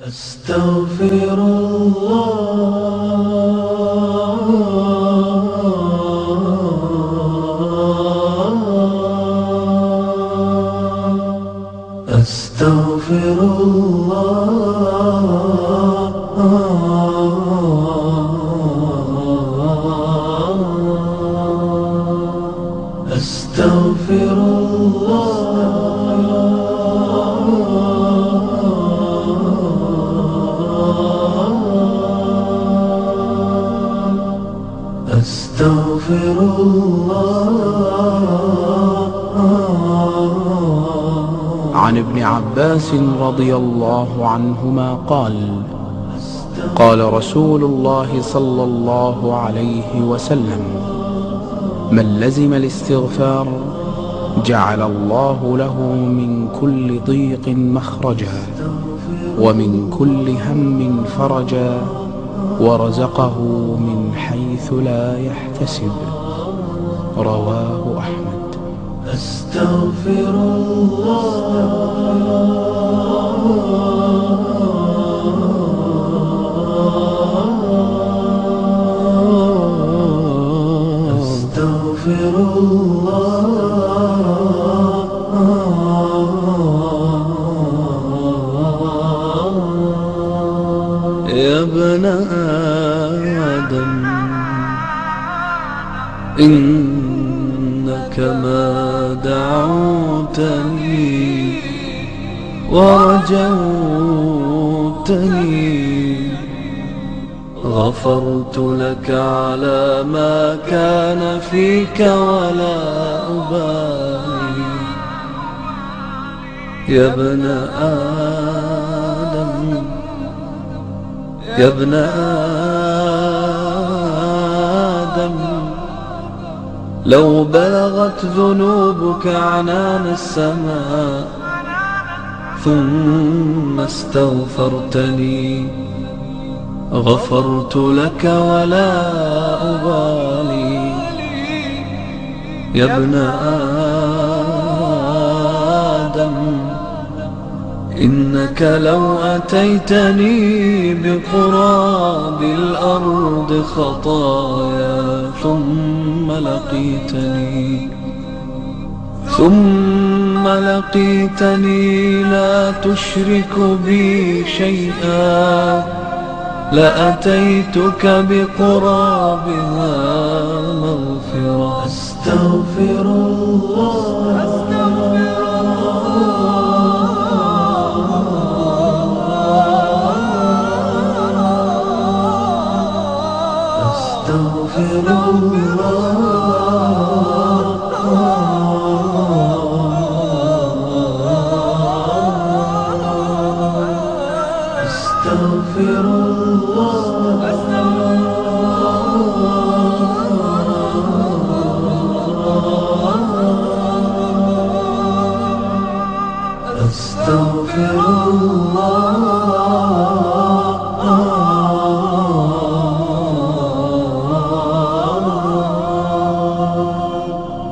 أستغفر الله أستغفر الله أستغفر أستغفر الله. عن ابن عباس رضي الله عنهما قال: قال رسول الله صلى الله عليه وسلم: من لزم الاستغفار جعل الله له من كل ضيق مخرجا ومن كل هم فرجا ورزقه من حيث لا يحتسب. رواه أحمد. أستغفر الله أستغفر الله. يا ابن آدم إنك ما دعوتني ورجوتني غفرت لك على ما كان فيك ولا أبالي. يا ابن آدم يا ابن آدم لو بلغت ذنوبك عنان السماء ثم استغفرتني غفرت لك ولا أبالي. يا ابن آدم إنك لو أتيتني بقراب الأرض خطايا ثم لقيتني لا تشرك بي شيئا لأتيتك بقرابها مغفرة. أستغفر الله أستغفر الله أستغفر الله أستغفر الله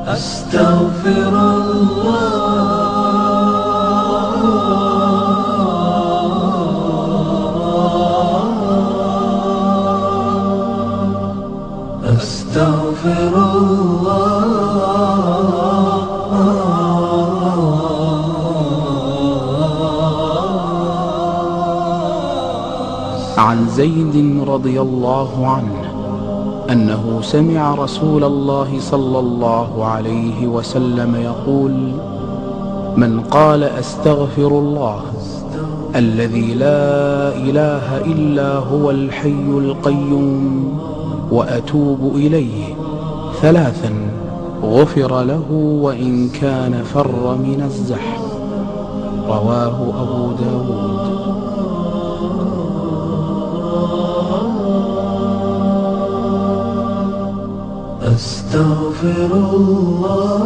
أستغفر الله أستغفر الله. عن زيد رضي الله عنه أنه سمع رسول الله صلى الله عليه وسلم يقول: من قال أستغفر الله الذي لا إله إلا هو الحي القيوم وأتوب إليه 3 غفر له وإن كان فر من الزحف. رواه أبو داود. أستغفر الله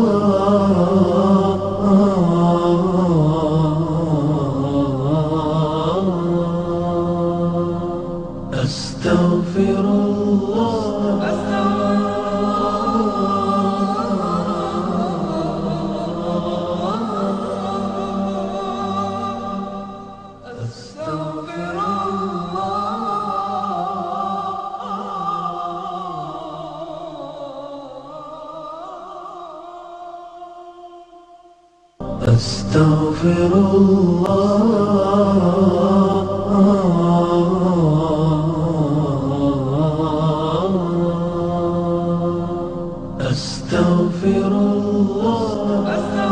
أستغفر الله أستغفر أستغفر الله. أستغفر الله.